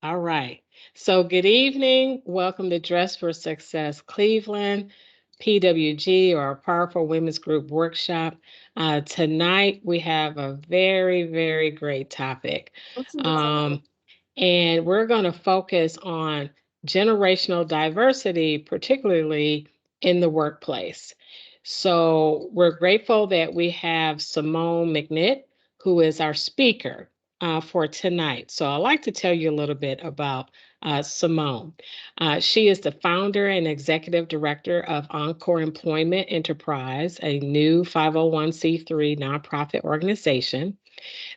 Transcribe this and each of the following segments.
All right. So, good evening. Welcome to Dress for Success Cleveland, PWG, or our Powerful Women's Group Workshop. Tonight, we have a very, very great topic. Um, and we're going to focus on generational diversity, particularly in the workplace. So, we're grateful that we have Simone McNitt, who is our speaker for tonight. So I'd like to tell you a little bit about Simone. She is the founder and executive director of Encore Employment Enterprise, a new 501c3 nonprofit organization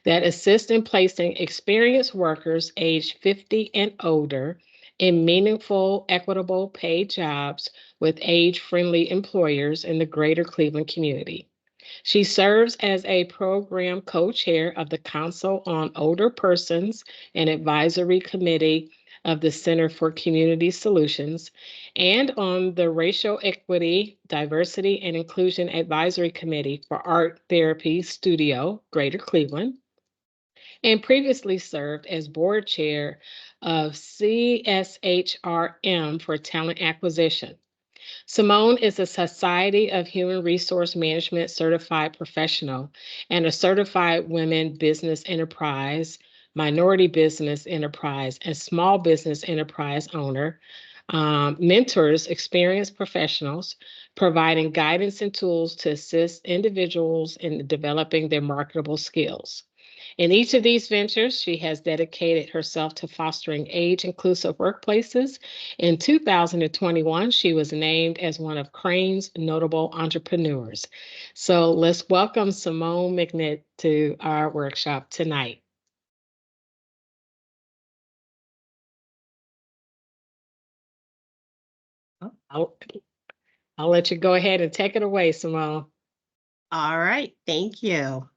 that assists in placing experienced workers aged 50 and older in meaningful, equitable paid jobs with age friendly employers in the greater Cleveland community. She serves as a program co chair of the Council on Older Persons and Advisory Committee of the Center for Community Solutions and on the Racial Equity, Diversity, and Inclusion Advisory Committee for Art Therapy Studio, Greater Cleveland, and previously served as board chair of CSHRM for Talent Acquisition. Simone is a Society of Human Resource Management certified professional and a certified women business enterprise, minority business enterprise, and small business enterprise owner. Mentors experienced professionals, providing guidance and tools to assist individuals in developing their marketable skills. In each of these ventures, she has dedicated herself to fostering age inclusive workplaces. In 2021, she was named as one of Crane's notable entrepreneurs. So let's welcome Simone McNitt to our workshop tonight. I'll, I'll let you go ahead and take it away, Simone. All right, thank you.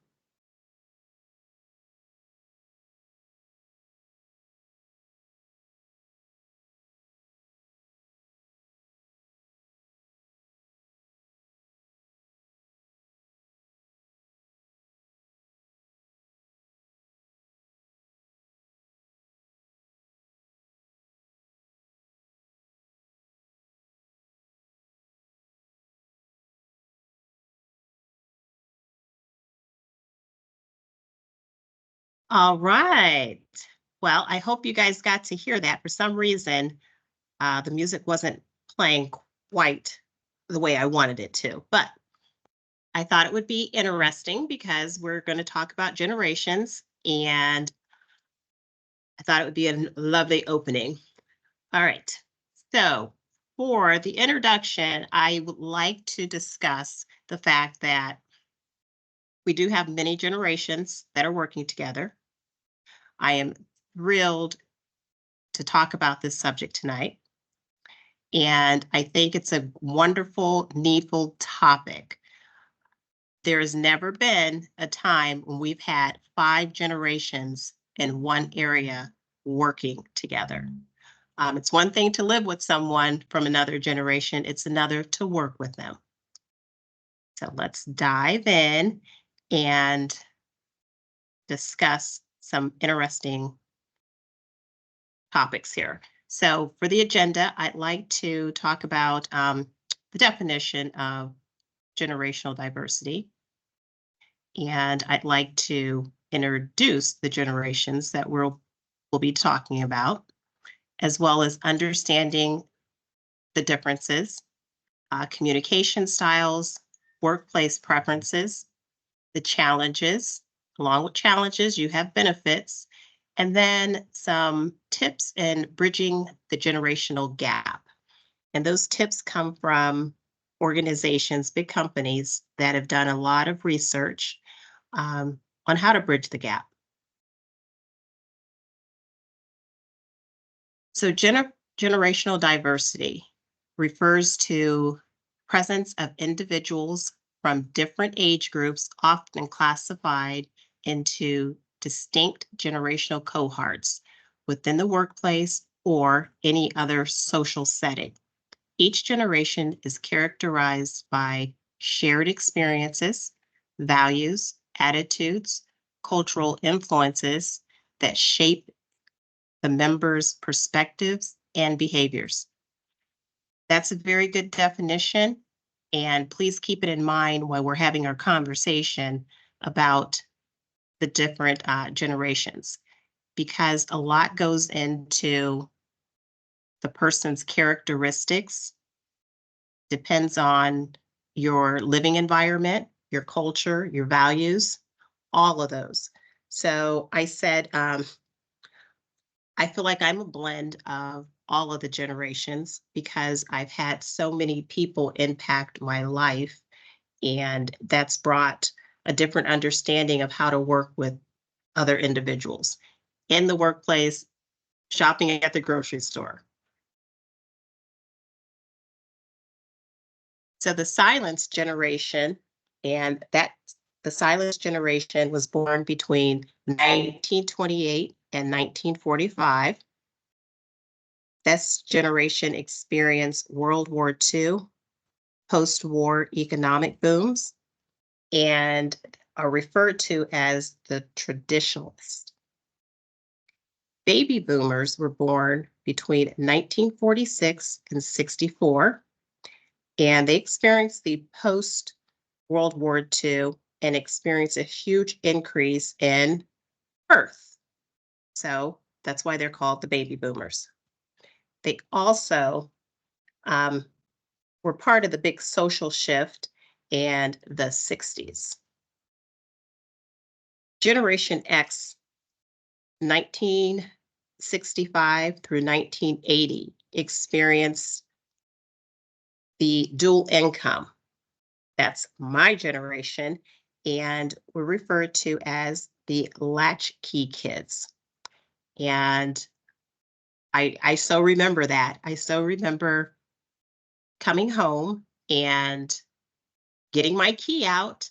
All right. Well, I hope you guys got to hear that. For some reason, the music wasn't playing quite the way I wanted it to, but I thought it would be interesting because we're going to talk about generations, and I thought it would be a lovely opening. All right. So, for the introduction, I would like to discuss the fact that we do have many generations that are working together. I am thrilled to talk about this subject tonight. And I think it's a wonderful, needful topic. There has never been a time when we've had 5 generations in one area working together. It's one thing to live with someone from another generation, it's another to work with them. So let's dive in and discuss some interesting topics here. So for the agenda, I'd like to talk about the definition of generational diversity. And I'd like to introduce the generations that we'll be talking about, as well as understanding the differences, communication styles, workplace preferences, the challenges. Along with challenges, you have benefits, and then some tips in bridging the generational gap. And those tips come from organizations, big companies that have done a lot of research on how to bridge the gap. So generational diversity refers to presence of individuals from different age groups, often classified into distinct generational cohorts within the workplace or any other social setting. Each generation is characterized by shared experiences, values, attitudes, cultural influences that shape the members' perspectives and behaviors. That's a very good definition, and please keep it in mind while we're having our conversation about the different generations, because a lot goes into the person's characteristics, depends on your living environment, your culture, your values, all of those. So I said, I feel like I'm a blend of all of the generations because I've had so many people impact my life, and that's brought a different understanding of how to work with other individuals in the workplace, shopping at the grocery store. So the silence generation, and that the silence generation was born between 1928 and 1945. This generation experienced World War II, post-war economic booms, and are referred to as the traditionalists. Baby boomers were born between 1946 and 64, and they experienced the post-World War II and experienced a huge increase in birth. So that's why they're called the baby boomers. They also were part of the big social shift in the 60s. Generation X, 1965 through 1980, experienced the dual income. That's my generation, and we're referred to as the latchkey kids. And I so remember that. I so remember coming home and getting my key out,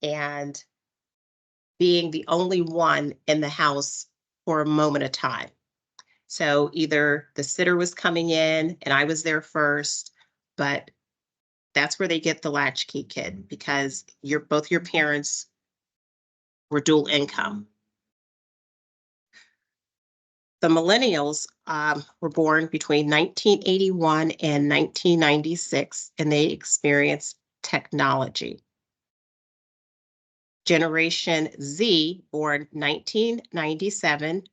and being the only one in the house for a moment of time. So either the sitter was coming in and I was there first, but that's where they get the latchkey kid because both your parents were dual income. The millennials were born between 1981 and 1996, and they experienced technology. Generation Z, born 1997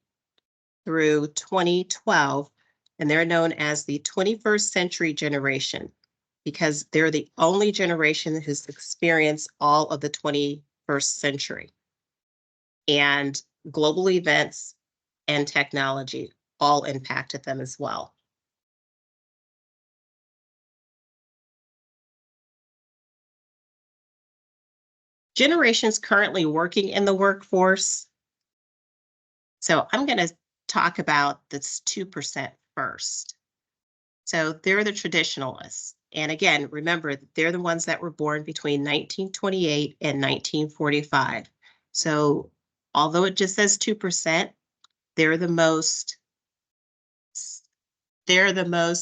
through 2012, and they're known as the 21st century generation because they're the only generation who's experienced all of the 21st century. And global events and technology all impacted them as well. Generations currently working in the workforce. So I'm going to talk about this 2% first. So they're the traditionalists. And again, remember, they're the ones that were born between 1928 and 1945. So although it just says 2%, they're the most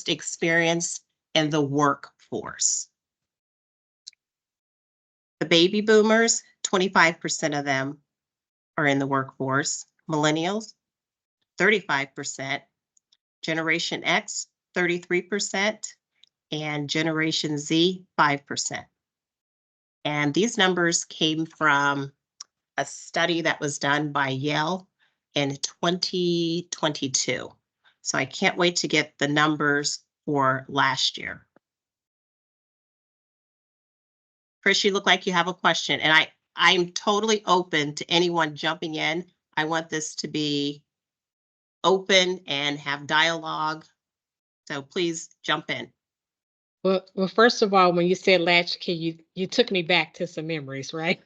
experienced in the workforce. The baby boomers, 25% of them are in the workforce. Millennials, 35%. Generation X, 33%. And Generation Z, 5%. And these numbers came from a study that was done by Yale in 2022. So I can't wait to get the numbers for last year. Chris, you look like you have a question, and I'm totally open to anyone jumping in. I want this to be open and have dialogue. So please jump in. Well, first of all, when you said latchkey, you took me back to some memories, right?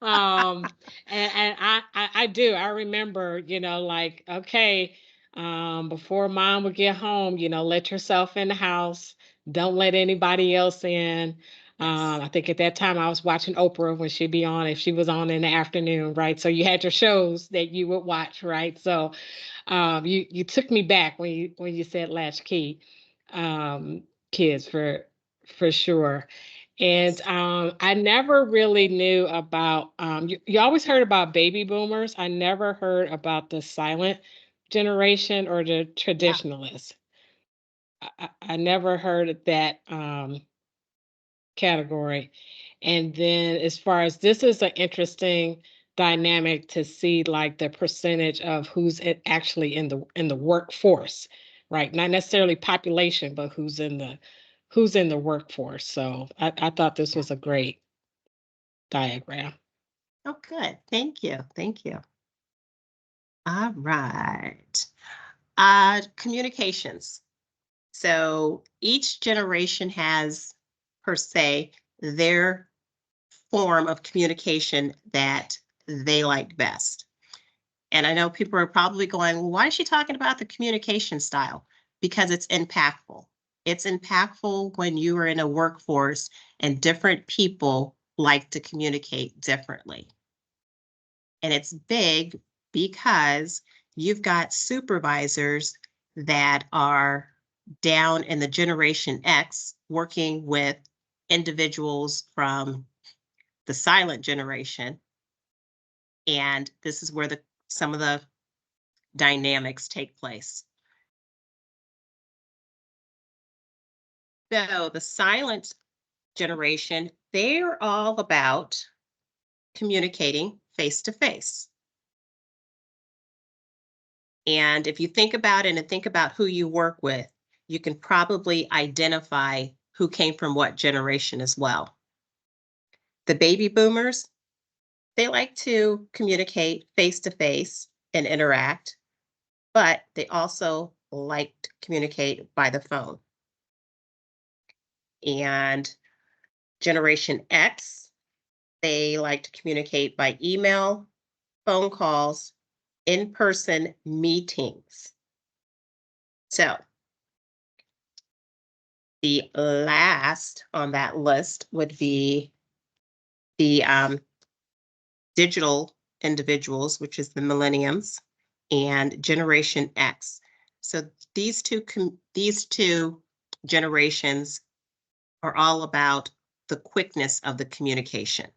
um, and I do. I remember, like, okay, before mom would get home, let yourself in the house. Don't let anybody else in. I think at that time I was watching Oprah when she'd be on, if she was on in the afternoon, right? So you had your shows that you would watch, right? So you took me back when you said latchkey kids for sure. And I never really knew about, you always heard about baby boomers. I never heard about the silent generation or the Yeah. traditionalists. I never heard of that category. And then as far as this is an interesting dynamic to see like the percentage of who's actually in the workforce, right? Not necessarily population, but who's in the workforce. So I thought this Yeah. was a great diagram. Oh, good. Thank you. Thank you. All right. Communications. So each generation has, per se, their form of communication that they like best. And I know people are probably going, well, why is she talking about the communication style? Because it's impactful. It's impactful when you are in a workforce and different people like to communicate differently. And it's big because you've got supervisors that are down in the Generation X working with individuals from the silent generation. And this is where some of the dynamics take place. So the silent generation, they're all about communicating face to face. And if you think about it and think about who you work with, you can probably identify who came from what generation as well. The baby boomers, they like to communicate face to face and interact, but they also like to communicate by the phone. And Generation X, they like to communicate by email, phone calls, in-person meetings. So the last on that list would be the digital individuals, which is the millenniums, and Generation X. So these two generations are all about the quickness of the communication.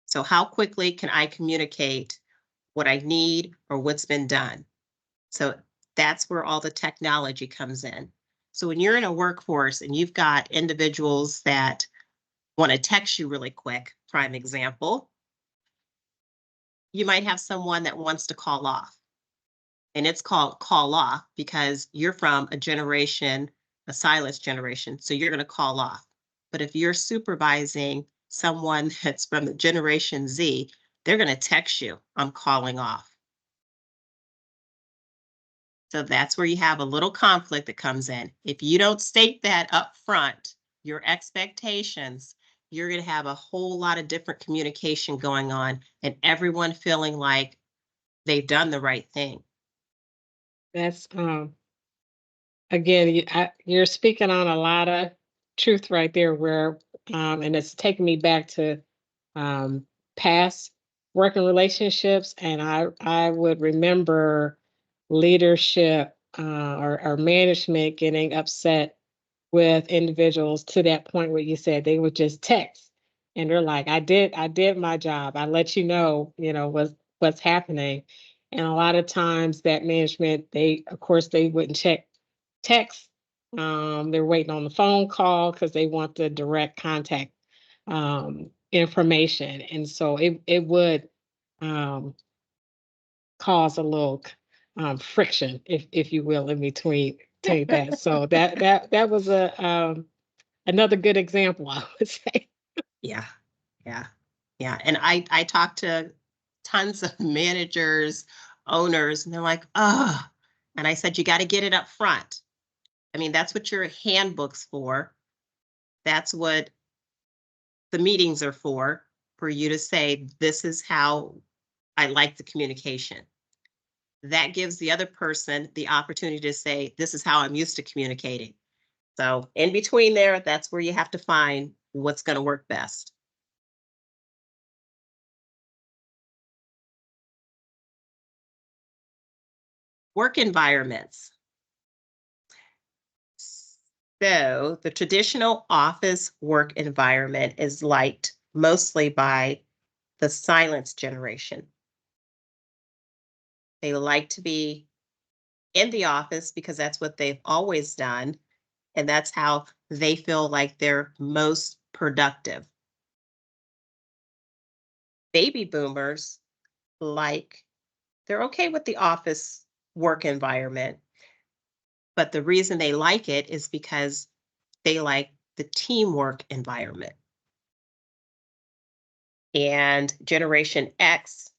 So how quickly can I communicate what I need or what's been done? So that's where all the technology comes in. So when you're in a workforce and you've got individuals that want to text you really quick, prime example, you might have someone that wants to call off. And it's called call off because you're from a generation, a silence generation. So you're going to call off. But if you're supervising someone that's from the Generation Z, they're going to text you, I'm calling off. So that's where you have a little conflict that comes in. If you don't state that up front, your expectations, you're going to have a whole lot of different communication going on and everyone feeling like they've done the right thing. That's again, you're speaking on a lot of truth right there. Where and it's taking me back to um, past working relationships, and I would remember leadership or management getting upset with individuals to that point where you said they would just text, and they're like, I did my job. I let you know what's happening." And a lot of times that management, they of course they wouldn't check text. They're waiting on the phone call because they want the direct contact information, and so it would um, cause a little friction, if you will, in between that. So that was a another good example, I would say. Yeah, yeah, yeah. And I talked to tons of managers, owners, and they're like, oh, and I said, you got to get it up front. I mean, that's what your handbook's for. That's what the meetings are for you to say, this is how I like the communication. That gives the other person the opportunity to say, this is how I'm used to communicating. So in between there, that's where you have to find what's going to work best. Work environments. So the traditional office work environment is liked mostly by the silence generation. They like to be in the office because that's what they've always done. And that's how they feel like they're most productive. Baby boomers they're okay with the office work environment, but the reason they like it is because they like the teamwork environment. And Generation X,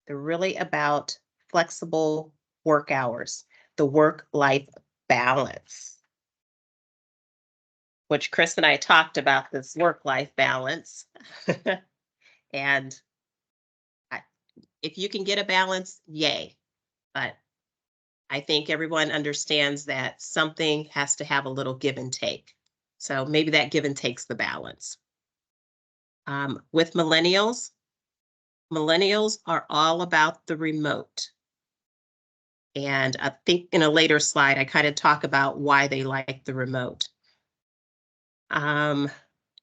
they're really about flexible work hours, the work-life balance, which Chris and I talked about this work-life balance. And if you can get a balance, yay. But I think everyone understands that something has to have a little give and take. So maybe that give and takes the balance. With millennials are all about the remote. And I think in a later slide, I kind of talk about why they like the remote.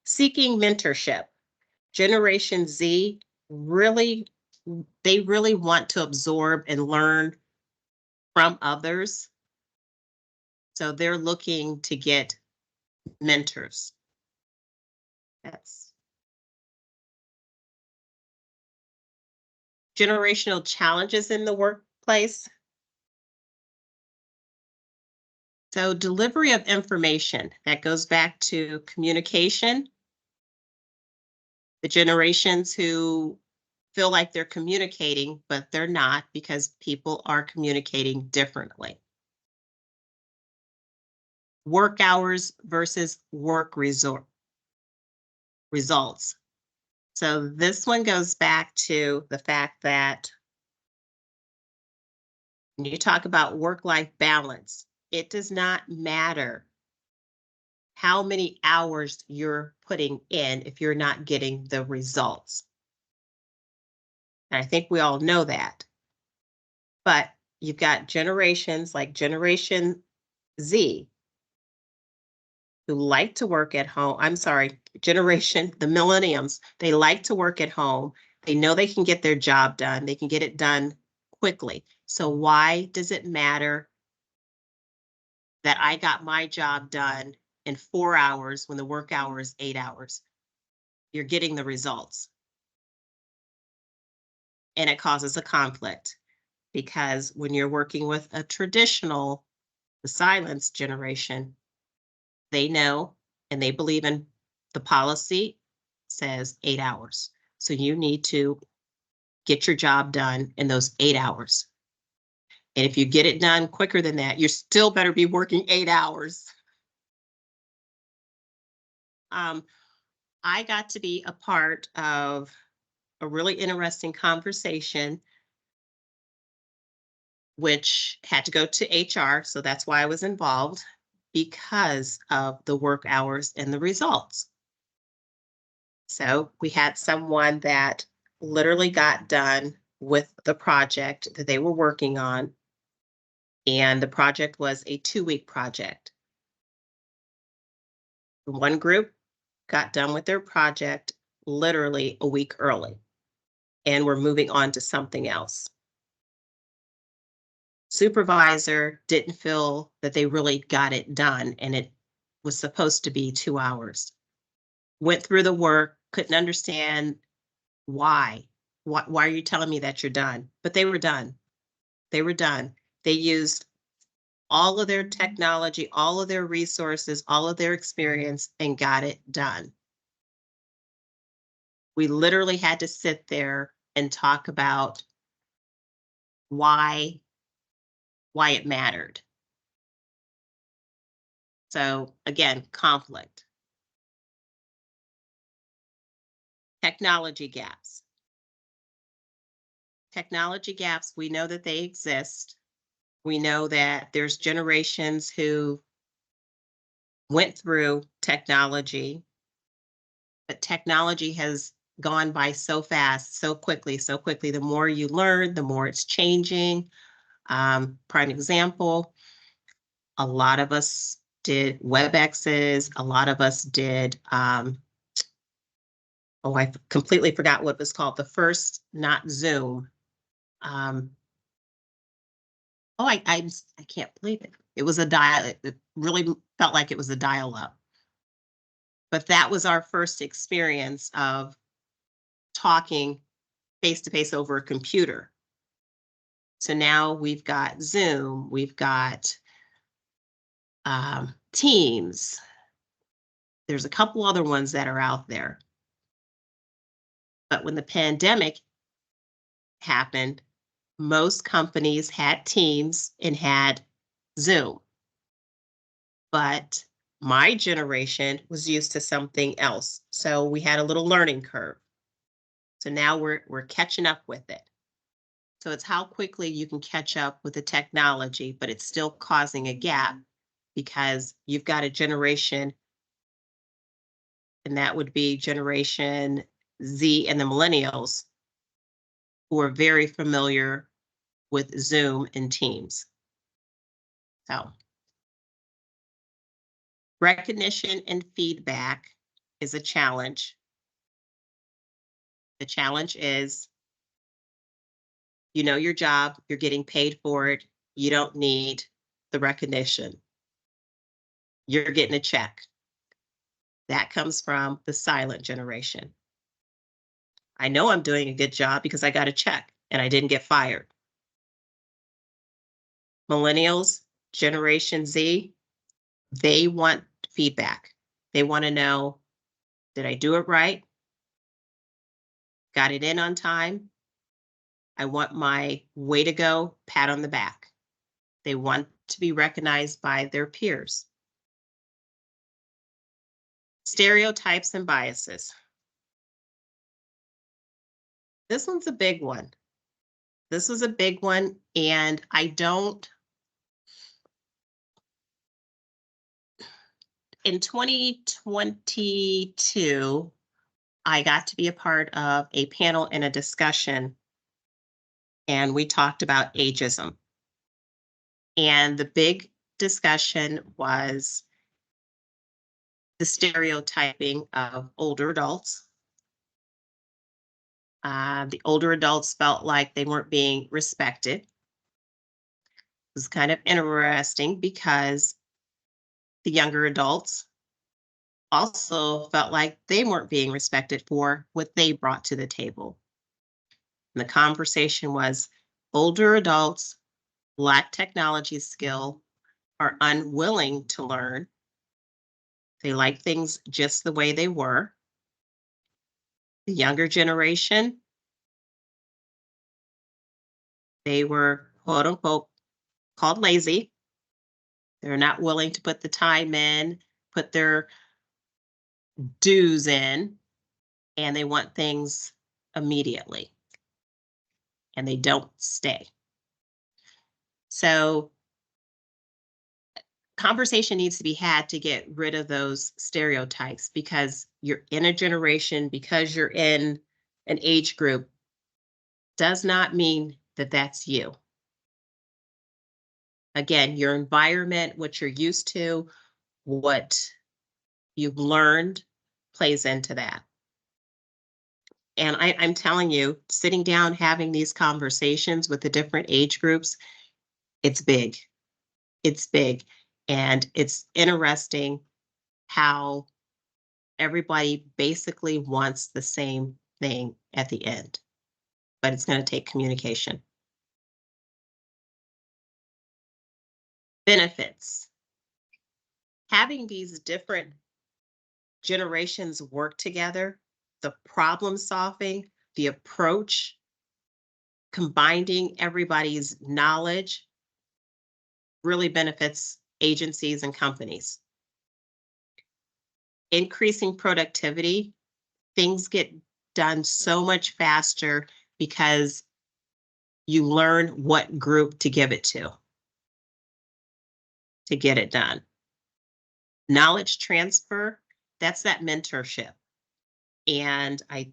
Seeking mentorship. Generation Z they really want to absorb and learn from others. So they're looking to get mentors. That's generational challenges in the workplace. So delivery of information, that goes back to communication. The generations who feel like they're communicating, but they're not because people are communicating differently. Work hours versus work results. So this one goes back to the fact that when you talk about work-life balance, it does not matter how many hours you're putting in if you're not getting the results. And I think we all know that. But you've got generations like Generation Z who like to work at home. I'm sorry, the millenniums, they like to work at home. They know they can get their job done. They can get it done quickly. So why does it matter that I got my job done in 4 hours when the work hour is 8 hours? You're getting the results. And it causes a conflict because when you're working with a traditional, the silence generation, they know and they believe in the policy says 8 hours. So you need to get your job done in those 8 hours. And if you get it done quicker than that, you still better be working 8 hours. I got to be a part of a really interesting conversation, which had to go to HR. So that's why I was involved, because of the work hours and the results. So we had someone that literally got done with the project that they were working on. And the project was a 2-week project. One group got done with their project literally a week early, and we're moving on to something else. Supervisor didn't feel that they really got it done, and it was supposed to be 2 hours. Went through the work, couldn't understand why. Why are you telling me that you're done? But they were done. They were done. They used all of their technology, all of their resources, all of their experience, and got it done. We literally had to sit there and talk about why it mattered. So again, conflict. Technology gaps. Technology gaps, we know that they exist. We know that there's generations who went through technology, but technology has gone by so fast, so quickly. The more you learn, the more it's changing. Prime example, a lot of us did WebExes. A lot of us did, I completely forgot what it was called. The first, not Zoom. I can't believe it. It was a dial. It really felt like it was a dial-up. But that was our first experience of talking face-to-face over a computer. So now we've got Zoom, we've got Teams. There's a couple other ones that are out there. But when the pandemic happened, most companies had Teams and had Zoom. But my generation was used to something else. So we had a little learning curve. So now we're catching up with it. So it's how quickly you can catch up with the technology, but it's still causing a gap because you've got a generation, and that would be Generation Z and the millennials, who are very familiar with Zoom and Teams. So recognition and feedback is a challenge. The challenge is, you know your job, you're getting paid for it, you don't need the recognition. You're getting a check. That comes from the silent generation. I know I'm doing a good job because I got a check and I didn't get fired. Millennials, Generation Z, they want feedback. They want to know, did I do it right? Got it in on time? I want my way to go pat on the back. They want to be recognized by their peers. Stereotypes and biases. This one's a big one. This was a big one, and in 2022, I got to be a part of a panel and a discussion, and we talked about ageism. And the big discussion was the stereotyping of older adults. The older adults felt like they weren't being respected. It was kind of interesting because the younger adults also felt like they weren't being respected for what they brought to the table. And the conversation was, older adults lack technology skill, are unwilling to learn. They like things just the way they were. The younger generation, they were quote unquote called lazy. They're not willing to put the time in, put their dues in, and they want things immediately. And they don't stay. So conversation needs to be had to get rid of those stereotypes, because you're in a generation, because you're in an age group, does not mean that that's you. Again, your environment, what you're used to, what you've learned plays into that. And I'm telling you, sitting down, having these conversations with the different age groups, it's big. It's big. And it's interesting how everybody basically wants the same thing at the end, but it's going to take communication. Benefits. Having these different generations work together, the problem solving, the approach, combining everybody's knowledge really benefits agencies and companies. Increasing productivity, things get done so much faster because you learn what group to give it to get it done. Knowledge transfer, that's that mentorship. And I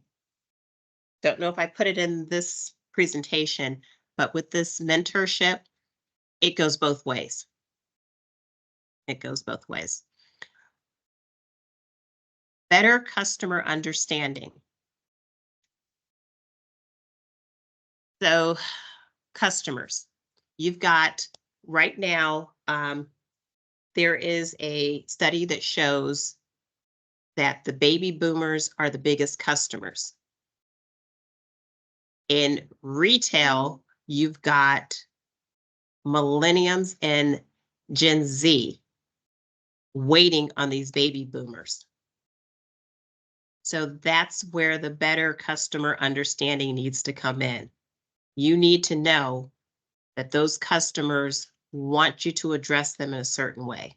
don't know if I put it in this presentation, but with this mentorship, it goes both ways. It goes both ways. Better customer understanding. So customers, you've got right now, there is a study that shows that the baby boomers are the biggest customers. In retail, you've got millennials and Gen Z waiting on these baby boomers. So that's where the better customer understanding needs to come in. You need to know that those customers want you to address them in a certain way.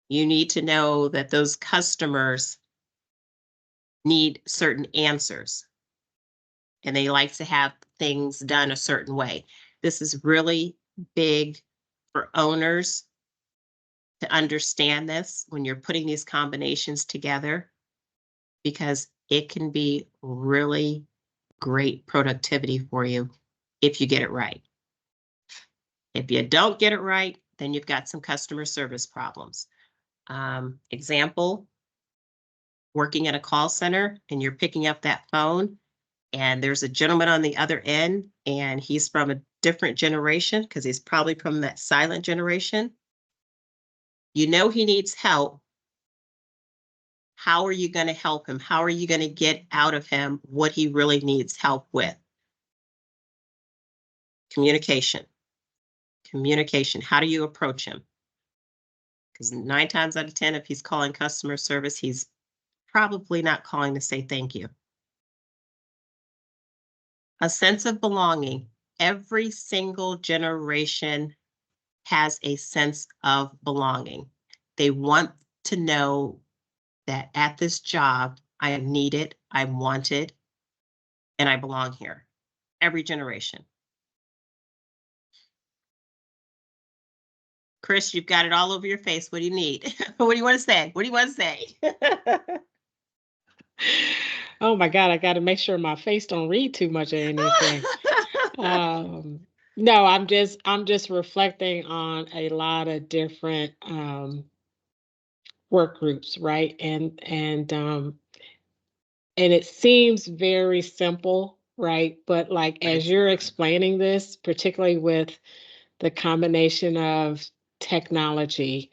You need to know that those customers need certain answers and they like to have things done a certain way. This is really big for owners to understand this when you're putting these combinations together, because it can be really great productivity for you if you get it right. If you don't get it right, then you've got some customer service problems. Example, working at a call center and you're picking up that phone and there's a gentleman on the other end and he's from a different generation because he's probably from that silent generation. You know he needs help. How are you going to help him? How are you going to get out of him what he really needs help with? Communication. Communication. How do you approach him? Because 9 times out of 10, if he's calling customer service, he's probably not calling to say thank you. A sense of belonging. Every single generation has a sense of belonging. They want to know that at this job, I am needed, I'm wanted, and I belong here. Every generation. Chris, you've got it all over your face. What do you need? What do you want to say? What do you want to say? Oh my God, I got to make sure my face don't read too much or anything. No, I'm just reflecting on a lot of different work groups, right? And it seems very simple, right? But like But as it's you're explaining this, particularly with the combination of technology,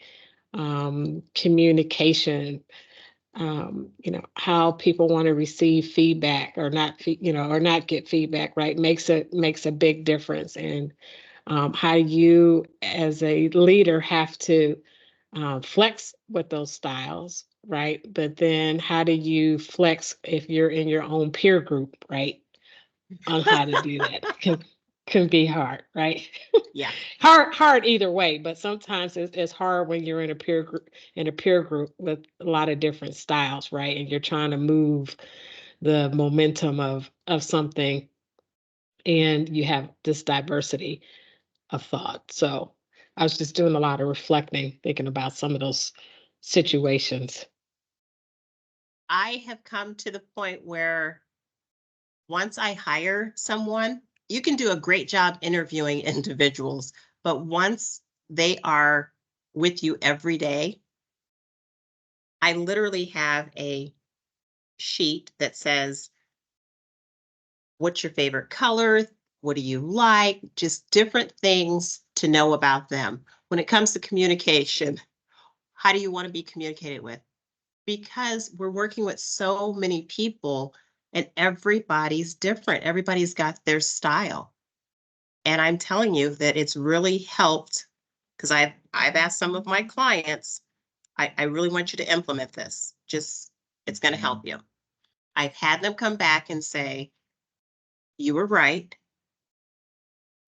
communication, how people want to receive feedback or not, or not get feedback, right? Makes a big difference. And how you, as a leader, have to flex with those styles, right? But then how do you flex if you're in your own peer group, right? On how to do that can be hard, right? yeah. Hard either way, but sometimes it's hard when you're in a peer group with a lot of different styles, right? And you're trying to move the momentum of something, and you have this diversity of thought. So I was just doing a lot of reflecting, thinking about some of those situations. I have come to the point where once I hire someone, you can do a great job interviewing individuals, but once they are with you every day, I literally have a sheet that says, what's your favorite color? What do you like? Just different things to know about them. When it comes to communication, how do you want to be communicated with? Because we're working with so many people and everybody's different. Everybody's got their style. And I'm telling you that it's really helped because I've asked some of my clients, I really want you to implement this. Just, it's going to help you. I've had them come back and say, you were right.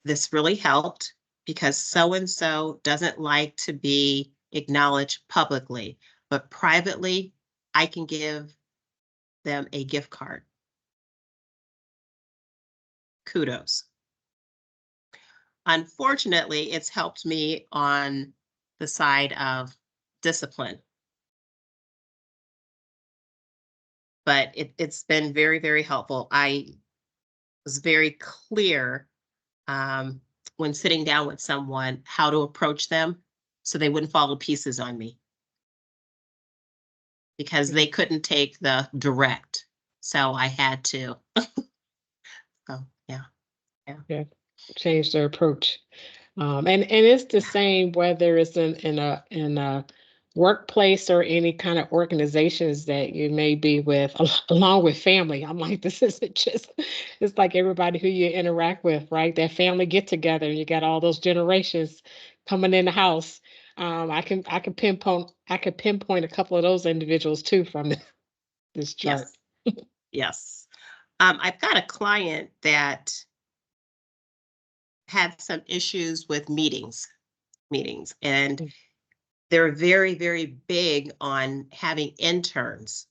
This really helped because so-and-so doesn't like to be acknowledged publicly, but privately, I can give them a gift card. Kudos. Unfortunately, it's helped me on the side of discipline. But it's been very, very helpful. I was very clear when sitting down with someone how to approach them so they wouldn't fall to pieces on me. Because they couldn't take the direct. So I had to. So yeah. Yeah, change their approach. And it's the same whether it's in a workplace or any kind of organizations that you may be with, along with family. I'm like, this isn't just. It's like everybody who you interact with, right? That family get together, and you got all those generations coming in the house. I can pinpoint a couple of those individuals too from this chart. Yes. Yes. I've got a client that had some issues with meetings, and Mm. they're very, very big on having interns.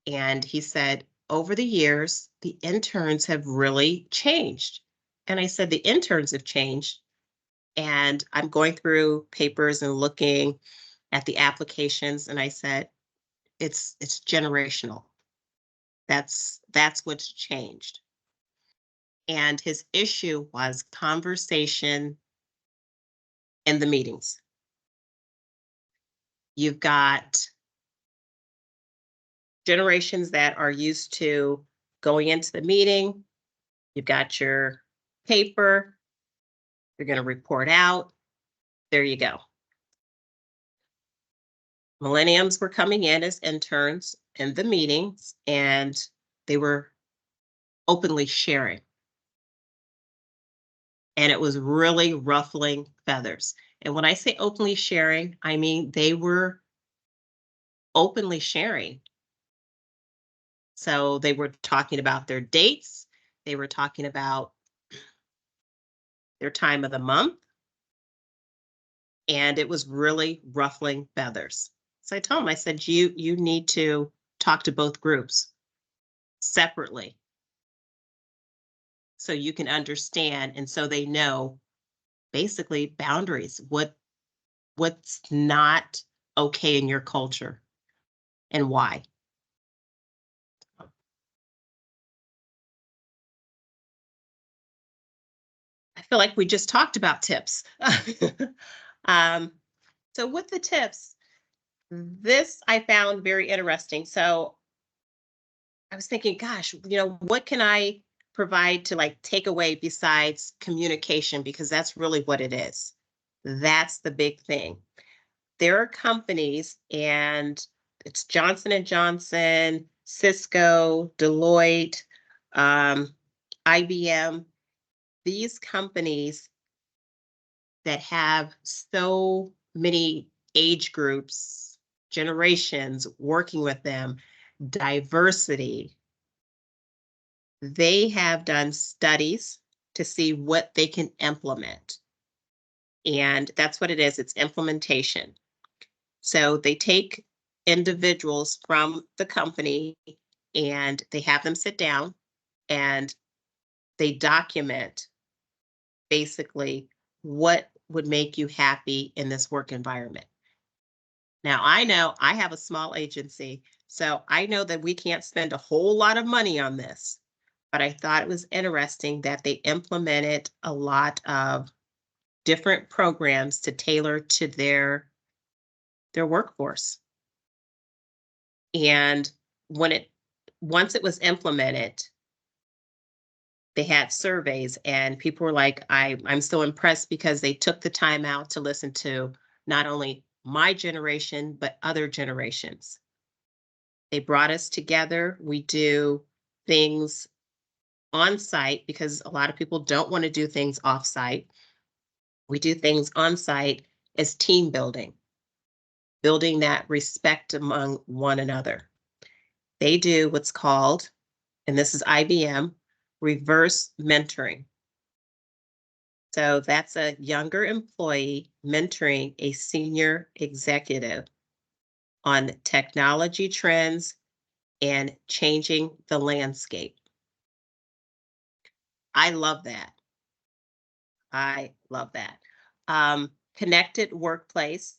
And he said, over the years, the interns have really changed. And I said, the interns have changed. And I'm going through papers and looking at the applications, and I said, it's generational. That's what's changed. And his issue was conversation in the meetings. You've got generations that are used to going into the meeting. You've got your paper. You're going to report out. There you go. Millenniums were coming in as interns in the meetings, and they were openly sharing. And it was really ruffling feathers. And when I say openly sharing, I mean they were openly sharing. So they were talking about their dates. They were talking about their time of the month. And it was really ruffling feathers. So I told him, I said, you need to talk to both groups separately so you can understand, and so they know basically boundaries, what's not okay in your culture and why. I feel like we just talked about tips. um, so with the tips, this I found very interesting. So I was thinking, gosh, what can I provide to like take away besides communication? Because that's really what it is. That's the big thing. There are companies, and it's Johnson and Johnson, Cisco, Deloitte, IBM. These companies that have so many age groups, generations working with them, diversity, they have done studies to see what they can implement. And that's what it is. It's implementation. So they take individuals from the company and they have them sit down and they document basically what would make you happy in this work environment. Now, I know I have a small agency, so I know that we can't spend a whole lot of money on this, but I thought it was interesting that they implemented a lot of different programs to tailor to their workforce. And once it was implemented, they had surveys and people were like, I'm so impressed because they took the time out to listen to not only my generation, but other generations. They brought us together. We do things on site because a lot of people don't want to do things off site. We do things on site as team building that respect among one another. They do what's called, and this is IBM, reverse mentoring. So that's a younger employee mentoring a senior executive on technology trends and changing the landscape. I love that. I love that. Connected workplace.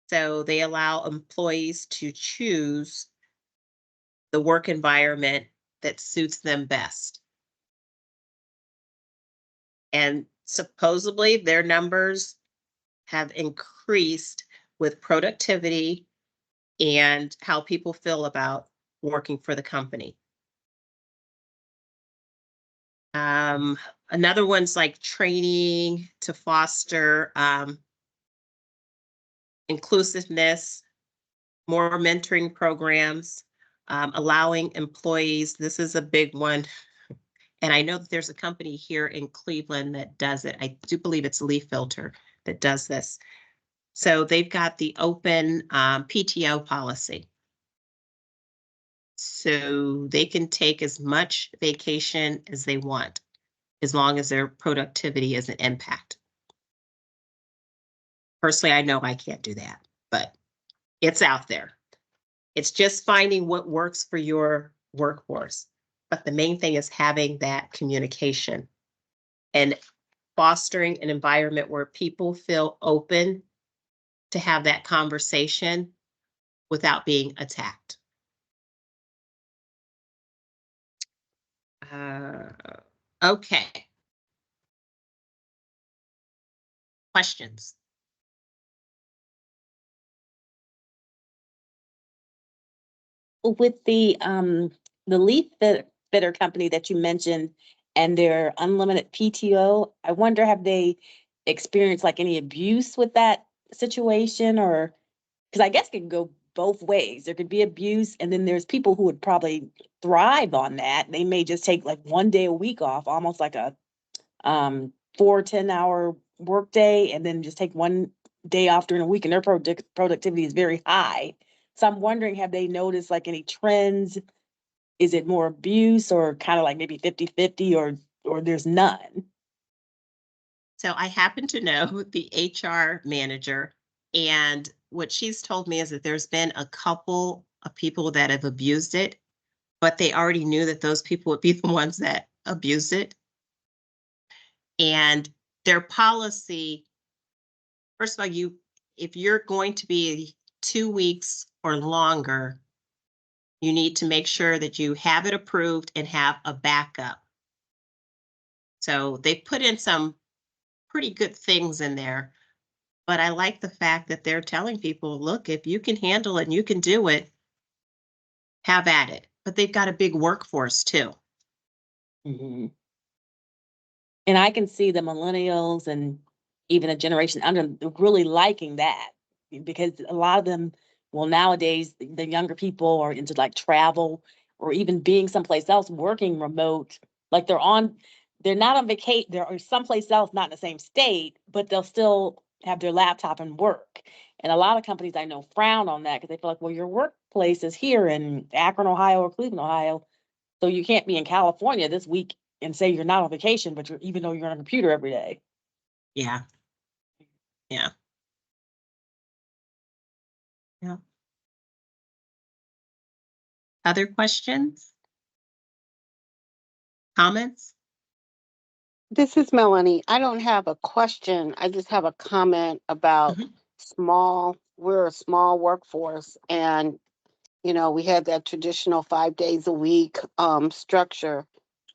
So they allow employees to choose the work environment that suits them best. And supposedly their numbers have increased with productivity and how people feel about working for the company. Another one's like training to foster inclusiveness, more mentoring programs, allowing employees. This is a big one. And I know that there's a company here in Cleveland that does it. I do believe it's Leaf Filter that does this. So they've got the open PTO policy. So they can take as much vacation as they want, as long as their productivity isn't impacted. Personally, I know I can't do that, but it's out there. It's just finding what works for your workforce. But the main thing is having that communication and fostering an environment where people feel open to have that conversation without being attacked. Okay. Questions? With the fitter company that you mentioned and their unlimited PTO, I wonder, have they experienced like any abuse with that situation? Or because I guess it can go both ways. There could be abuse, and then there's people who would probably thrive on that. They may just take like one day a week off, almost like a 4 10-hour work day, and then just take one day off during the week, and their productivity is very high. So I'm wondering, have they noticed like any trends? Is it more abuse, or kind of like maybe 50-50, or there's none? So I happen to know the HR manager, and what she's told me is that there's been a couple of people that have abused it, but they already knew that those people would be the ones that abused it. And their policy, first of all, if you're going to be 2 weeks or longer, you need to make sure that you have it approved and have a backup. So they put in some pretty good things in there, but I like the fact that they're telling people, look, if you can handle it and you can do it, have at it. But they've got a big workforce too. Mhm. And I can see the millennials and even a generation under really liking that, because a lot of them, well, nowadays, the younger people are into like travel or even being someplace else, working remote. Like they're not on vacation, they're someplace else, not in the same state, but they'll still have their laptop and work. And a lot of companies I know frown on that because they feel like, well, your workplace is here in Akron, Ohio, or Cleveland, Ohio. So you can't be in California this week and say you're not on vacation, but even though you're on a computer every day. Yeah. Yeah. Yeah. Other questions? Comments? This is Melanie. I don't have a question. I just have a comment about Mhm. we're a small workforce, and we had that traditional 5 days a week structure.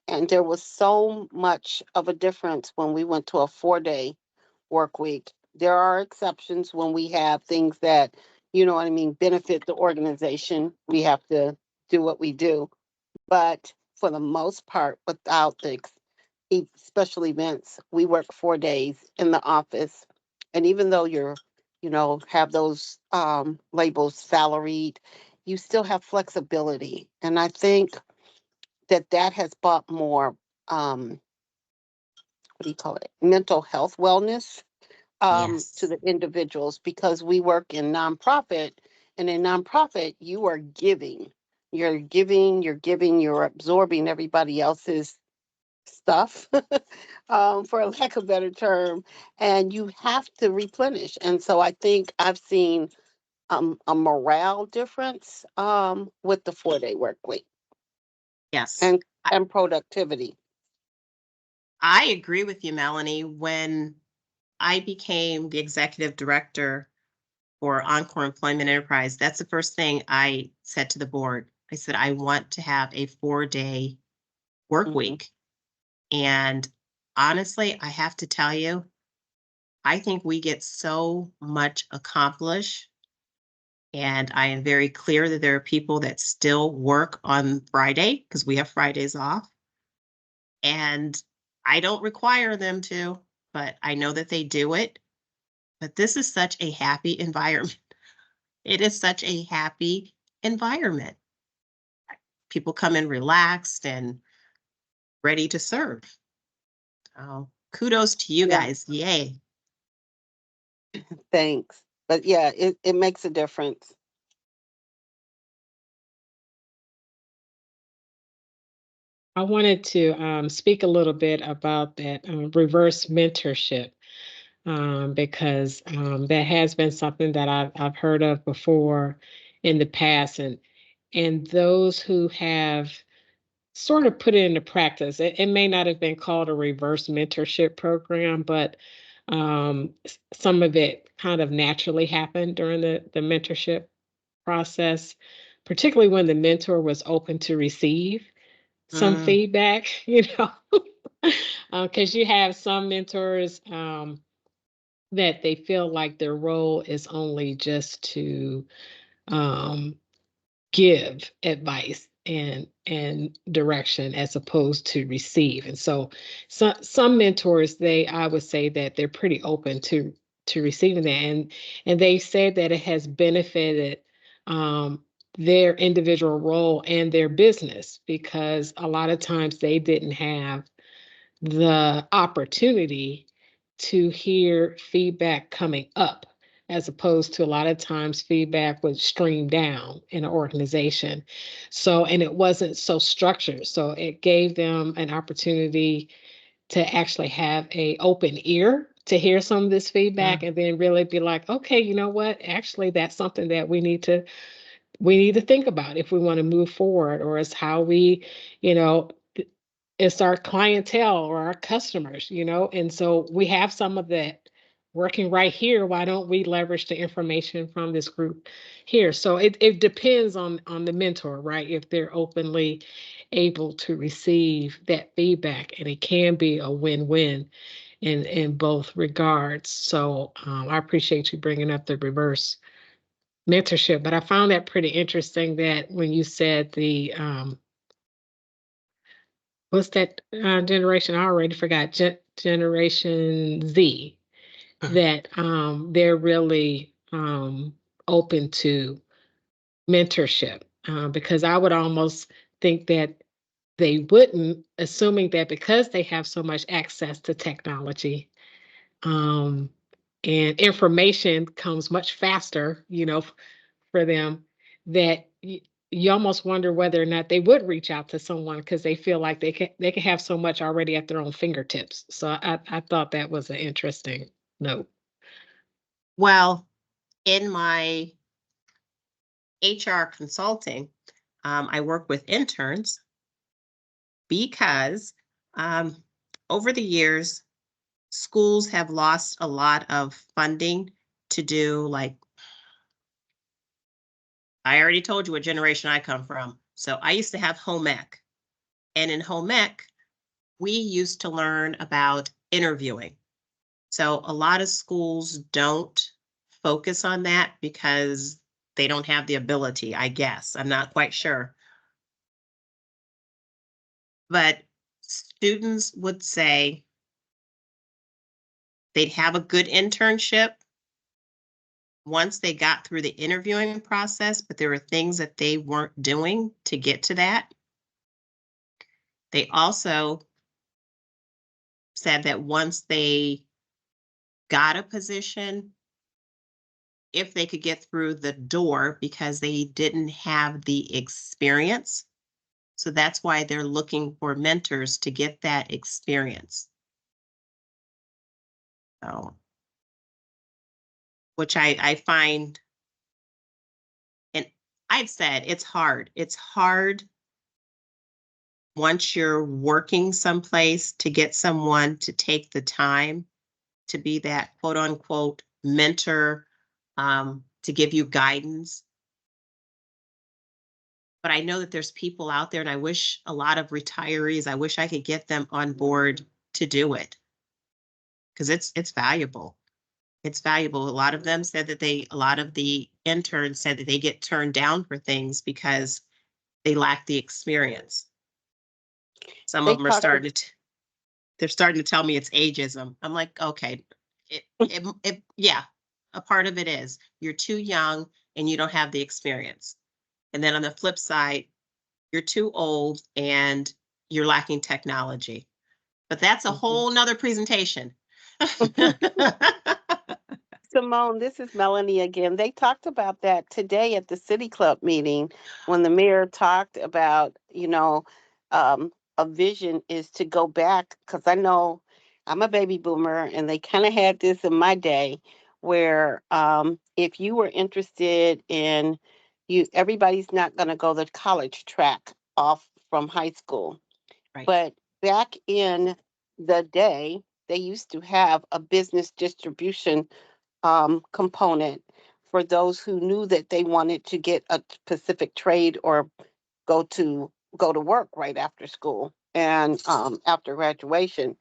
And there was so much of a difference when we went to a 4 day work week. There are exceptions when we have things that, what I mean, benefit the organization. We have to do what we do. But for the most part, without the special events, we work 4 days in the office. And even though have those labels salaried, you still have flexibility. And I think that has brought more, what do you call it, mental health wellness to Yes. the individuals, because we work in nonprofit, and in nonprofit, you are giving. You're absorbing everybody else's stuff, for a lack of a better term, and you have to replenish. And so I think I've seen a morale difference with the 4 day work week Yes. and productivity. I agree with you, Melanie. When I became the executive director for Encore Employment Enterprise, that's the first thing I said to the board. I said, I want to have a 4 day work Mhm. week. And honestly, I have to tell you, I think we get so much accomplished. And I am very clear that there are people that still work on Friday because we have Fridays off. And I don't require them to, but I know that they do it. But this is such a happy environment. It is such a happy environment. People come in relaxed and ready to serve. Oh, kudos to you Yeah. guys. Yay. Thanks. But yeah, it makes a difference. I wanted to speak a little bit about that reverse mentorship because that has been something that I've heard of before in the past, and those who have sort of put it into practice. It may not have been called a reverse mentorship program, but some of it kind of naturally happened during the mentorship process, particularly when the mentor was open to receive some Mm. feedback, because you have some mentors that they feel like their role is only just to um, give advice and direction as opposed to receive. And so some mentors, I would say that they're pretty open to receiving that. And they said that it has benefited their individual role and their business because a lot of times they didn't have the opportunity to hear feedback coming up, as opposed to a lot of times feedback would stream down in an organization. So, and it wasn't so structured. So it gave them an opportunity to actually have a open ear to hear some of this feedback and then really be like, okay, you know what? Actually, that's something that we need to think about if we want to move forward, or is how we, you know, it's our clientele or our customers, and so we have some of that working right here. Why don't we leverage the information from this group here? So it depends on the mentor, right? If they're openly able to receive that feedback, and it can be a win-win in both regards. So I appreciate you bringing up the reverse mentorship, but I found that pretty interesting that when you said the what's that generation? I already forgot. Generation Z. That they're really open to mentorship because I would almost think that they wouldn't, assuming that because they have so much access to technology um, and information comes much faster, for them, that you almost wonder whether or not they would reach out to someone because they feel like they can have so much already at their own fingertips. So I thought that was an interesting note. Well, in my HR consulting, I work with interns because over the years, schools have lost a lot of funding to do, like, I already told you what generation I come from. So I used to have home ec. And in home ec, we used to learn about interviewing. So a lot of schools don't focus on that because they don't have the ability, I guess. I'm not quite sure. But students would say they'd have a good internship once they got through the interviewing process, but there were things that they weren't doing to get to that. They also said that once they got a position, if they could get through the door because they didn't have the experience. So that's why they're looking for mentors to get that experience. So, which I find, and I've said it's hard. It's hard once you're working someplace to get someone to take the time to be that quote unquote mentor, to give you guidance. But I know that there's people out there, and I wish a lot of retirees, I wish I could get them on board to do it because it's valuable. it's valuable. A lot of them said that a lot of the interns said that they get turned down for things because they lack the experience. Some They of them are talked they're starting to tell me it's ageism. I'm like, okay, yeah, a part of it is you're too young and you don't have the experience. And then on the flip side, you're too old and you're lacking technology. But that's a Mhm. whole nother presentation. Simone, this is Melanie again. They talked about that today at the City Club meeting when the mayor talked about, a vision is to go back, because I know I'm a baby boomer and they kind of had this in my day where if you were interested in everybody's not going to go the college track off from high school. Right. But back in the day, they used to have a business distribution component for those who knew that they wanted to get a specific trade or go to go to work right after school and after graduation.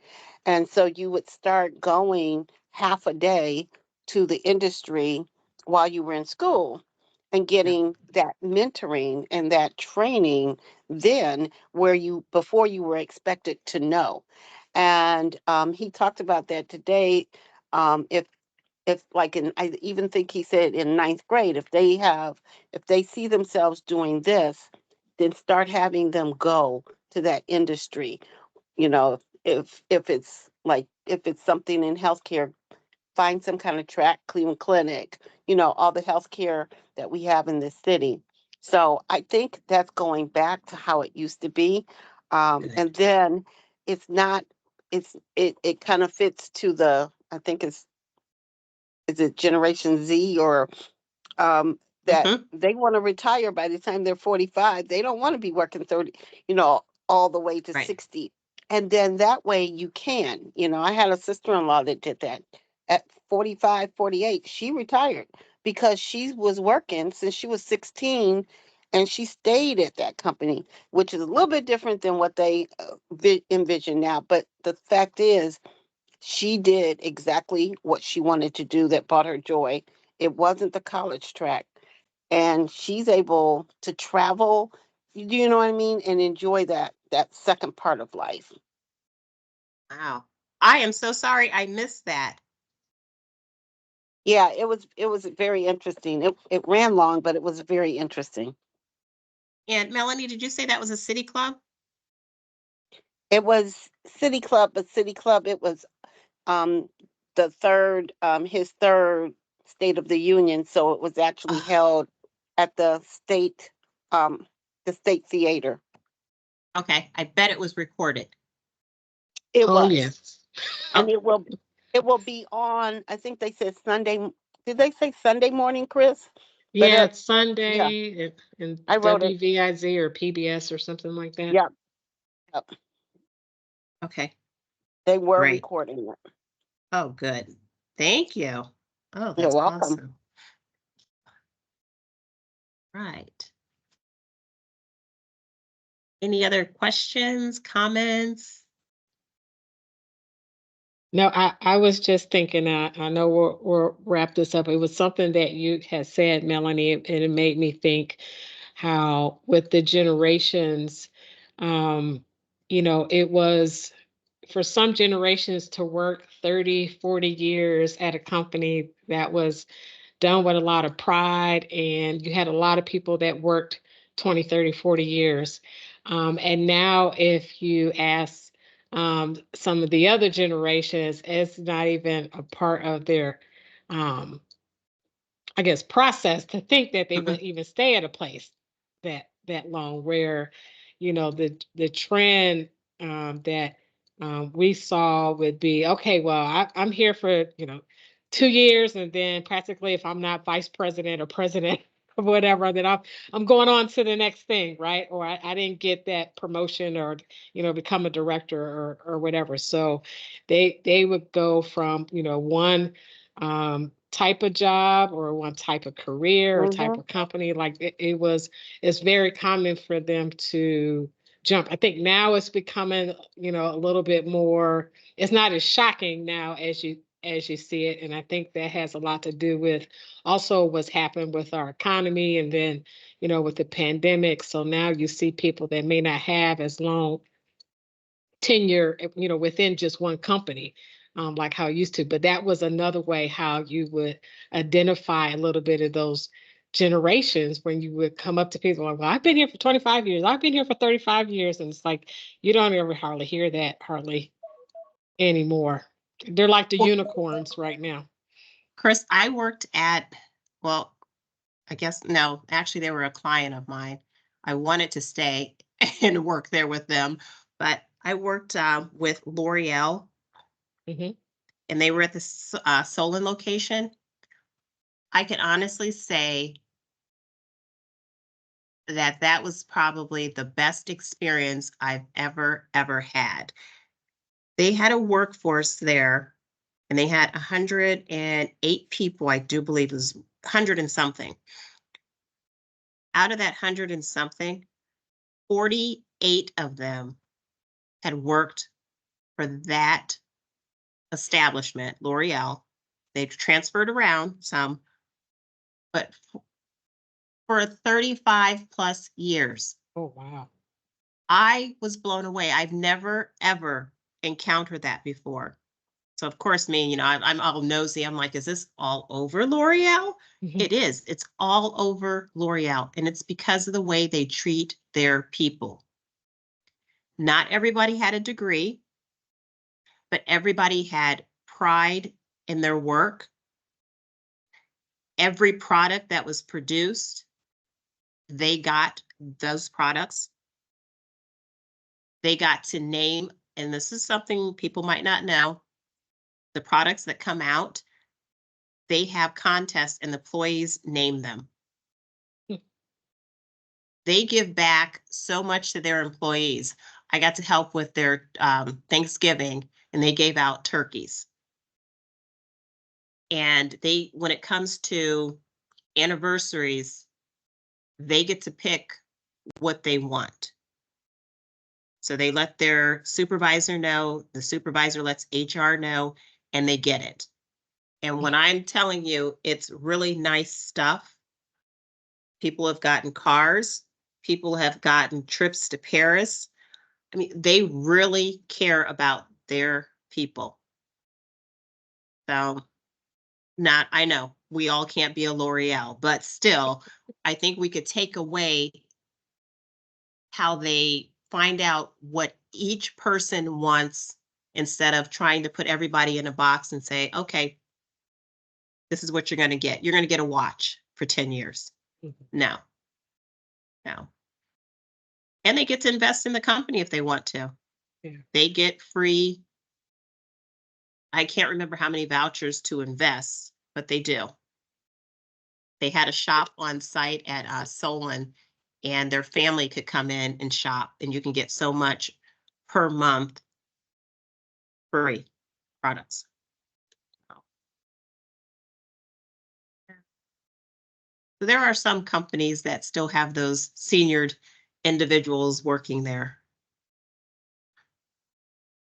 And so you would start going half a day to the industry while you were in school and getting that mentoring and that training then where you before you were expected to know. And he talked about that today. If like in I even think he said in ninth grade, if they see themselves doing this, then start having them go to that industry. You know, if it's something in healthcare, find some kind of track, Cleveland Clinic, all the healthcare that we have in this city. So I think that's going back to how it used to be. Good. And then it's not it kind of fits to the I think it's is it Generation Z or that Mhm. they want to retire by the time they're 45. They don't want to be working 30, all the way to Right. 60. And then that way you can. I had a sister-in-law that did that at 45, 48. She retired because she was working since she was 16 and she stayed at that company, which is a little bit different than what they envision now. But the fact is, she did exactly what she wanted to do that brought her joy. It wasn't the college track. And she's able to travel, do you know what I mean? And enjoy that second part of life. Wow. I am so sorry I missed that. Yeah, it was very interesting. It ran long, but it was very interesting. And Melanie, did you say that was a city club? It was City Club, but City Club it was um the third his third State of the Union, so it was actually Ugh. held at um the state theater. Okay, I bet it was recorded. It Oh, was. yes. And Oh, it will be on, I think they said Sunday. Did they say Sunday morning, Chris? But Yeah, it's yeah, Sunday in I wrote it. WVIZ or PBS or something like that. Yeah, yep. okay, They were great. recording it. Oh, good. Thank you. Oh, You're that's welcome. awesome. Right. Any other questions, comments? No, I was just thinking, I know we'll wrap this up. It was something that you had said, Melanie, and it made me think how with the generations, um, it was for some generations to work 30, 40 years at a company that was done with a lot of pride, and you had a lot of people that worked 20, 30, 40 years. And now if you ask some of the other generations, it's not even a part of their um, I guess process to think that they would Mhm. even stay at a place that long, where the trend that we saw would be, okay, well, I'm here for 2 years, and then practically if I'm not vice president or president or whatever, then I'm going on to the next thing, right? Or I didn't get that promotion, or become a director or whatever. So they would go from one type of job or one type of career or type Hmm. of company. Like it's very common for them to jump. I think now it's becoming, a little bit more, it's not as shocking now as you as you see it. And I think that has a lot to do with also what's happened with our economy and then, with the pandemic. So now you see people that may not have as long tenure, within just one company, like how it used to. But that was another way how you would identify a little bit of those generations when you would come up to people like, well, I've been here for 25 years. I've been here for 35 years. And it's like, you don't ever hardly hear that hardly anymore. They're like the Well- unicorns right now. Chris, I worked at, well, I guess, no, actually, they were a client of mine. I wanted to stay and work there with them, but I worked with L'Oreal Mhm. and they were at the Solon location. I can honestly say that that was probably the best experience I've ever had. They had a workforce there and they had 108 people, I do believe it was 100 and something. Out of that 100 and something, 48 of them had worked for that establishment, L'Oreal. They transferred around some, but for 35 plus years. Oh, wow. I was blown away. I've never, ever encountered that before. So of course, me, I'm all nosy. I'm like, is this all over L'Oreal? Mhm. It is. It's all over L'Oreal. And it's because of the way they treat their people. Not everybody had a degree, but everybody had pride in their work. Every product that was produced, they got those products. They got to name, and this is something people might not know, the products that come out, they have contests and the employees name them. Hmm. They give back so much to their employees. I got to help with their Thanksgiving and they gave out turkeys. And when it comes to anniversaries, they get to pick what they want. So they let their supervisor know, the supervisor lets HR know, and they get it. And when I'm telling you, it's really nice stuff. People have gotten cars, people have gotten trips to Paris. I mean, they really care about their people. So, I know we all can't be a L'Oreal, but still, I think we could take away how they find out what each person wants instead of trying to put everybody in a box and say, okay, this is what you're going to get. You're going to get a watch for 10 years. Mhm. No. And they get to invest in the company if they want to. Yeah. They get free. I can't remember how many vouchers to invest, but they do. They had a shop on site at Solon and their family could come in and shop and you can get so much per month free products. So there are some companies that still have those seniored individuals working there.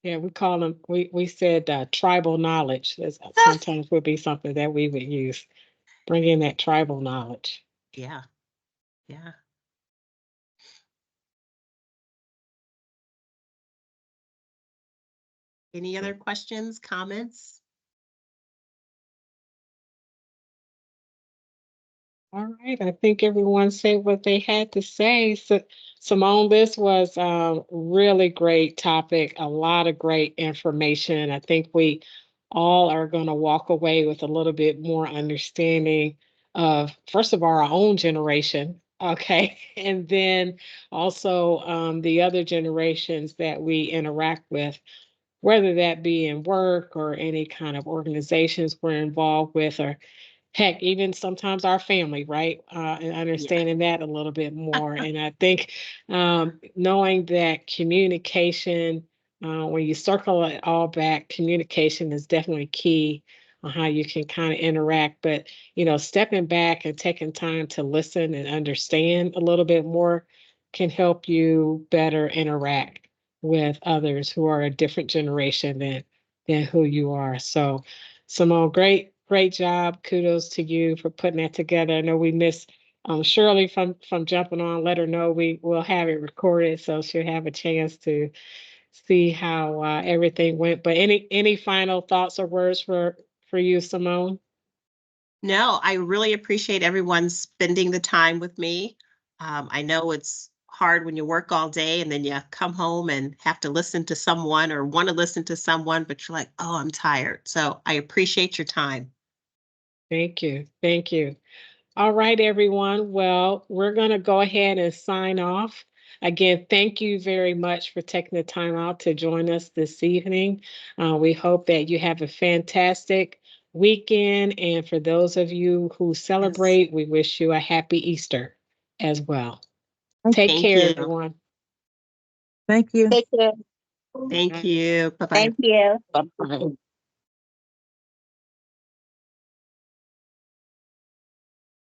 Yeah, we call them, we said tribal knowledge. Sometimes would be something that we would use, bring in that tribal knowledge. Yeah. Yeah. Any other questions, comments? All right, I think everyone said what they had to say. So, Simone, this was a really great topic, a lot of great information. I think we all are going to walk away with a little bit more understanding of, first of all, our own generation, okay, and then also the other generations that we interact with, whether that be in work or any kind of organizations we're involved with, or heck, even sometimes our family, right? And understanding that a little bit more. And I think knowing that communication, when you circle it all back, communication is definitely key on how you can kind of interact. But, stepping back and taking time to listen and understand a little bit more can help you better interact with others who are a different generation than who you are. So Simone, great job. Kudos to you for putting that together. I know we missed Shirley from jumping on. Let her know we will have it recorded so she'll have a chance to see how everything went. But any final thoughts or words for you, Simone? No, I really appreciate everyone spending the time with me. I know it's hard when you work all day and then you come home and have to listen to someone or want to listen to someone, but you're like, oh, I'm tired. So I appreciate your time. Thank you. Thank you. All right, everyone. Well, we're going to go ahead and sign off. Again, thank you very much for taking the time out to join us this evening. We hope that you have a fantastic weekend. And for those of you who celebrate, we wish you a happy Easter as well. Take Thank care, you. everyone. Thank you. Take care. Thank you. Bye-bye. Thank you. Bye-bye.